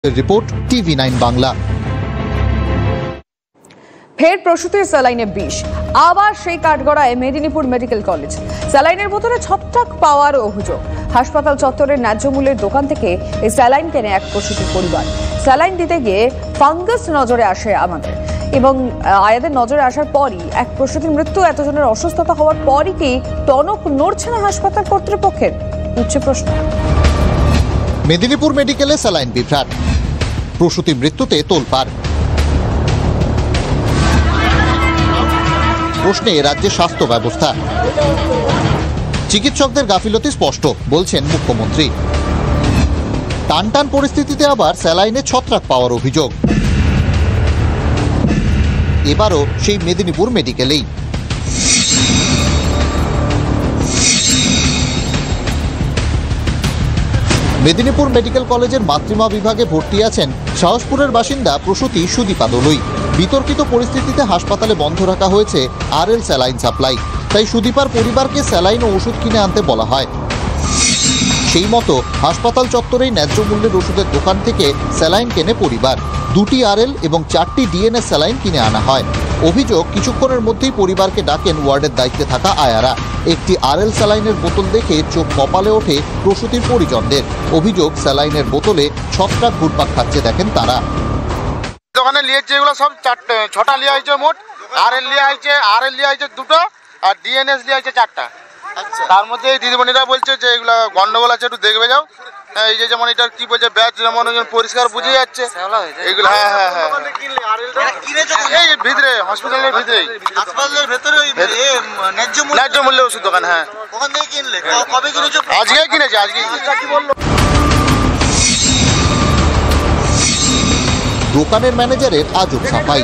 Report TV9 Bangla. ফের প্রসূতির স্যালাইনে বিষ, আবার সেই কাঠগড়ায় মেদিনীপুর মেডিকেল কলেজ। স্যালাইনের বোতলে ছত্রাক পাওয়ার অভিযোগ। হাসপাতাল চত্বরের ন্যায্য মূল্যের দোকান থেকে এই স্যালাইন কেনে এক প্রসূতির পরিবার। স্যালাইন দিতে গিয়ে ফাঙ্গাস নজরে আসে আমাদের এবং আয়াদের নজরে আসার পরই এক প্রসূতির মৃত্যু। এতজনের অসুস্থতা হওয়ার পরই কি টনক নড়ছে না হাসপাতাল কর্তৃপক্ষের? উঠছে প্রশ্ন। মেদিনীপুর মেডিকেলে স্যালাইন বিভ্রাট, প্রসূতি মৃত্যুতে তোলপাড়। প্রশ্নে রাজ্যের স্বাস্থ্য ব্যবস্থা, চিকিৎসকদের গাফিলতি স্পষ্ট বলছেন মুখ্যমন্ত্রী। টানটান পরিস্থিতিতে আবার স্যালাইনে ছত্রাক পাওয়ার অভিযোগ, এবারও সেই মেদিনীপুর মেডিকেলেই। মেদিনীপুর মেডিকেল কলেজের মাতৃমা বিভাগে ভর্তি আছেন সাহসপুরের বাসিন্দা প্রসূতি সুদীপা দলুই। বিতর্কিত পরিস্থিতিতে হাসপাতালে বন্ধ রাখা হয়েছে RL স্যালাইন সাপ্লাই। তাই সুদীপার পরিবারকে স্যালাইন ও ওষুধ কিনে আনতে বলা হয়। সেই মতো হাসপাতাল চত্বরেই ন্যায্য মূল্যের ওষুধের দোকান থেকে স্যালাইন কেনে পরিবার। 2টি RL এবং 4টি DNS স্যালাইন কিনে আনা হয়। অভিযোগ, কিছুক্ষণের মধ্যেই পরিবারকে ডাকেন ওয়ার্ডের দায়িত্বে থাকা আয়ারা। একটি RL স্যালাইনের বোতল দেখে চোখ কপালে ওঠে প্রসূতির পরিজনদের। অভিযোগ, স্যালাইনের বোতলে ছত্রাক ঘুরপাক খাচ্ছে দেখেন তারা। দোকানে লিয়েছে এগুলো সব 6টা লিয়া হয়েছে মোট। RL লিয়া হয়েছে 2টো আর DNS লিয়া হয়েছে 4টা। আচ্ছা, তার মধ্যে এই দিদিমণিরা বলছে যে এগুলো গন্ডগোল আছে, একটু দেখবে যাও। এই যে যেমন এটা কি বলছে, ব্যাচ যেমন পরিষ্কার বুঝে যাচ্ছে এগুলো। হ্যাঁ, এই ভিতরে হসপিটালের ভিতরেই, হাসপাতালের ভেতরে ন্যায্য মূল্যে ওষুধ দোকান। হ্যাঁ, ওখান থেকে কিনলে? কবে কিনেছো? আজকেই কিনেছি। কি বললো? দোকানের ম্যানেজারের আজব সাফাই।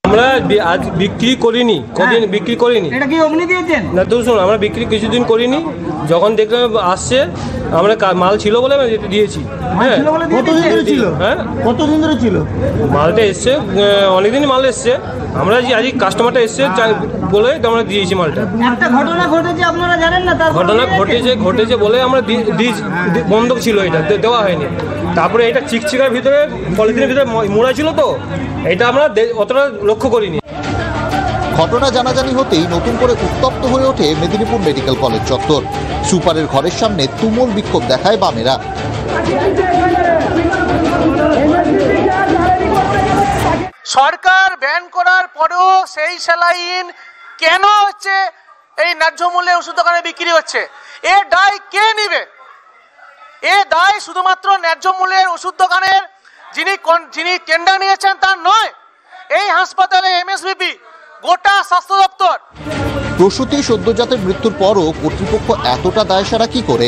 আমরা আজ বিক্রি করিনি, কদিন বিক্রি করিনি। এটা কি অমনি দিয়েছেন? না তো শুনুন, আমরা বিক্রি কিছুদিন করিনি। যখন দেখলাম আসছে, আমরা মাল ছিল বলে আমরা যেতে দিয়েছি। হ্যাঁ, কতদিন ধরে ছিল? হ্যাঁ, কতদিন ধরে ছিল? মালটা এসছে, অনেকদিনই মাল এসছে। আমরা যে আজ কাস্টমারটা এসছে বলে আমরা দিয়েছি মালটা। একটা ঘটনা ঘটেছে, আপনারা জানেন না? তার ঘটনা ঘটেছে বলে আমরা বন্ধ ছিল, এটা দেওয়া হয়নি। তারপরে এটা চিকচিকার ভিতরে পলিথিনের ভিতরে মোড়া ছিল, তো এটা আমরা অতটা লক্ষ্য করিনি। ঘটনা জানাজানি হতেই নতুন করে উত্তপ্ত হয়ে ওঠে মেদিনীপুর মেডিকেল কলেজ চত্বর। সুপারের ঘরের সামনে তুমুল বিক্ষোভ দেখায় বামেরা। সরকার ব্যান করার পরেও সেই স্যালাইন কেন হচ্ছে এই ন্যায্য মূল্যে ওষুধ দোকানে বিক্রি হচ্ছে? এ দায় কে নিবে? এ দায় শুধুমাত্র ন্যায্য মূল্যের ওষুধ দোকানের যিনি টেন্ডার নিয়েছেন তার নয়। এই হাসপাতালে MSVP, গোটা স্বাস্থ্য দপ্তর। প্রসূতি সদ্যজাতের মৃত্যুর পরও কর্তৃপক্ষ এতটা দায়সারা কি করে?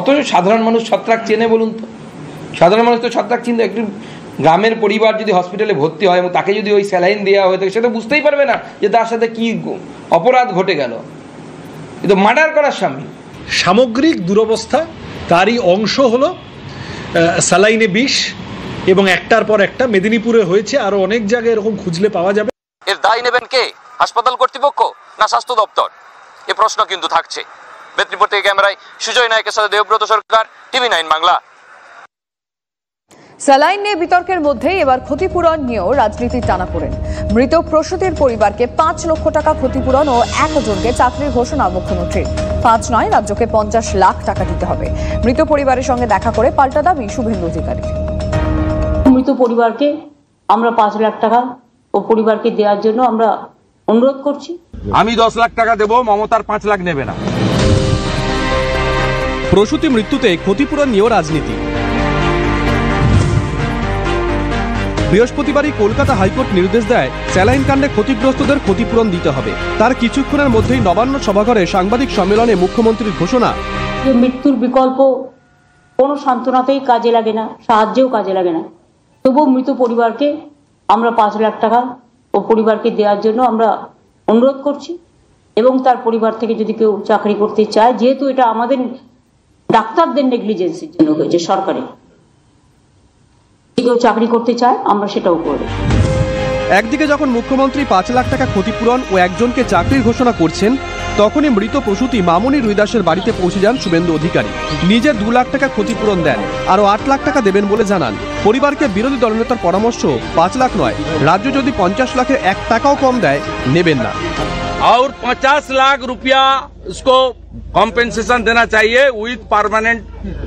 অথচ সাধারণ মানুষ ছত্রাক চেনে বলুন তো? সাধারণ মানুষ তো ছত্রাক চিনতে, একটু গ্রামের পরিবার যদি হসপিটালে ভর্তি হয় এবং তাকে যদি ওই স্যালাইন দেওয়া হয়ে থাকে, সেটা বুঝতেই পারবে না যে তার সাথে কি অপরাধ ঘটে গেল। কিন্তু মার্ডার করার সামনে সামগ্রিক দুরবস্থা, তারই অংশ হলো স্যালাইনে বিষ, এবং একটার পর একটা মেদিনীপুরে হয়েছে, আরো অনেক জায়গায় এরকম খুঁজলে পাওয়া যাবে। এর দায় নেবেন কে? হাসপাতাল কর্তৃপক্ষ না স্বাস্থ্য দপ্তর? এ প্রশ্ন কিন্তু থাকছে। মেদিনীপুর থেকে ক্যামেরায় সুজয় নায়কের সাথে দেবব্রত সরকার, TV9 বাংলা। স্যালাইন নিয়ে বিতর্কের মধ্যেই এবার ক্ষতিপূরণ নিয়েও রাজনীতির টানাপোড়েন। মৃত প্রসূতির পরিবারকে 5 লক্ষ টাকা ক্ষতিপূরণ ও একজনকে চাকরির ঘোষণা মুখ্যমন্ত্রীর। 5 নয়, রাজ্যকে 50 লাখ টাকা দিতে হবে। মৃত পরিবারের সঙ্গে দেখা করে পাল্টা দাবি শুভেন্দু অধিকারীর। মৃত পরিবারকে আমরা 5 লাখ টাকা ও পরিবারকে দেওয়ার জন্য আমরা অনুরোধ করছি। আমি 10 লাখ টাকা দেবো, মমতার 5 লাখ নেবে না। প্রসূতি মৃত্যুতে ক্ষতিপূরণ নিয়েও রাজনীতি। বৃহস্পতিবারই কলকাতা হাইকোর্ট নির্দেশ দেয়, স্যালাইন কাণ্ডে ক্ষতিগ্রস্তদের ক্ষতিপূরণ দিতে হবে। তার কিছুক্ষণের মধ্যেই নবান্ন সভাঘরে সাংবাদিক সম্মেলনে মুখ্যমন্ত্রীর ঘোষণা, যে মৃত্যুর বিকল্প কোনো সান্ত্বনাতেই কাজে লাগে না, সাহায্যেও কাজে লাগে না, তবুও মৃত পরিবারকে আমরা 5 লাখ টাকা ও পরিবারকে দেওয়ার জন্য আমরা অনুরোধ করছি। এবং তার পরিবার থেকে যদি কেউ চাকরি করতে চায়, যেহেতু এটা আমাদের ডাক্তারদের নেগলিজেন্সের জন্য হয়েছে, সরকারের কেউ চাকরি করতে চায়, আমরা সেটাও করব। একদিকে যখন মুখ্যমন্ত্রী 5 লাখ টাকা ক্ষতিপূরণ ও একজনকে চাকরির ঘোষণা করছেন, তখনই মৃত প্রসূতি মামনি রুইদাসের বাড়িতে পৌঁছে যান শুভেন্দু অধিকারী। নিজে 2 লাখ টাকা ক্ষতিপূরণ দেন, আরো 8 লাখ টাকা দেবেন বলে জানান। পরিবারকে বিরোধী দলনেতার পরামর্শ 5 লাখ নয়, রাজ্য যদি 50 লাখের 1 টাকাও কম দেয় নেবেন না। और 50 लाख रुपया उसको কম্পেনসেশন দেনা চাইয়ে with permanent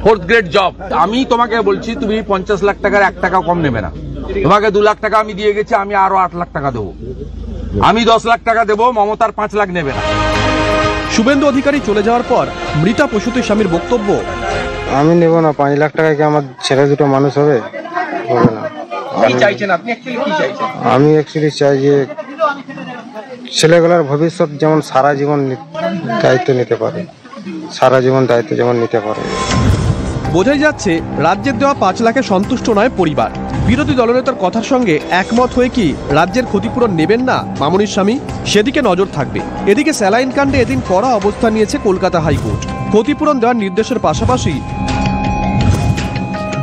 4th grade job. আমি তোমাকে বলছি তুমি 50 লাখ টাকার 1 টাকা কম নেবে না। তোমাকে 2 লাখ টাকা আমি দিয়ে গেছি, আমি আরো 8 লাখ টাকা দেবো, আমি 10 লাখ টাকা দেবো, মমতার 5 লাখ নেবে না। শুভেন্দু অধিকারী চলে যাওয়ার পর মৃতা প্রসূতির স্বামীর বক্তব্য, আমি নেব না, 5 লাখ টাকা কি আমার ছেলে দুটো মানুষ হবে? হবে না। কি চাইছেন আপনি? অ্যাকচুয়ালি কি চাইছেন? আমি অ্যাকচুয়ালি চাই যে ছেলেগুলোর ভবিষ্যৎ যেমন সারা জীবন দায়িত্ব নিতে পারে, সারা জীবন দায়িত্ব যেমন নিতে পারে। বোঝাই যাচ্ছে রাজ্যের দেওয়া 5 লাখে সন্তুষ্ট নয় পরিবার। বিরোধী দলনেতার কথার সঙ্গে একমত হয়ে কি রাজ্যের ক্ষতিপূরণ নেবেন না মামনির স্বামী? সেদিকে নজর থাকবে। এদিকে স্যালাইন কাণ্ডে এদিন কড়া অবস্থান নিয়েছে কলকাতা হাইকোর্ট। ক্ষতিপূরণ দেওয়ার নির্দেশের পাশাপাশি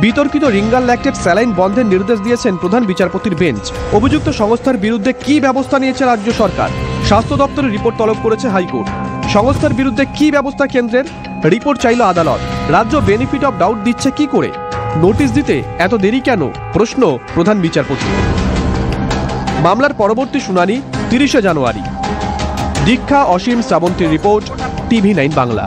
বিতর্কিত রিঙ্গাল ল্যাকটেড স্যালাইন বন্ধের নির্দেশ দিয়েছেন প্রধান বিচারপতির বেঞ্চ। অভিযুক্ত সংস্থার বিরুদ্ধে কি ব্যবস্থা নিয়েছে রাজ্য সরকার? স্বাস্থ্য দপ্তরের রিপোর্ট তলব করেছে হাইকোর্ট। সংস্থার বিরুদ্ধে কি ব্যবস্থা কেন্দ্রের? রিপোর্ট চাইল আদালত। রাজ্য বেনিফিট অফ ডাউট দিচ্ছে কি করে? নোটিশ দিতে এত দেরি কেন? প্রশ্ন প্রধান বিচারপতি। মামলার পরবর্তী শুনানি 30 জানুয়ারি। দীক্ষা অসীম শ্রাবন্তীর রিপোর্ট, TV9 বাংলা।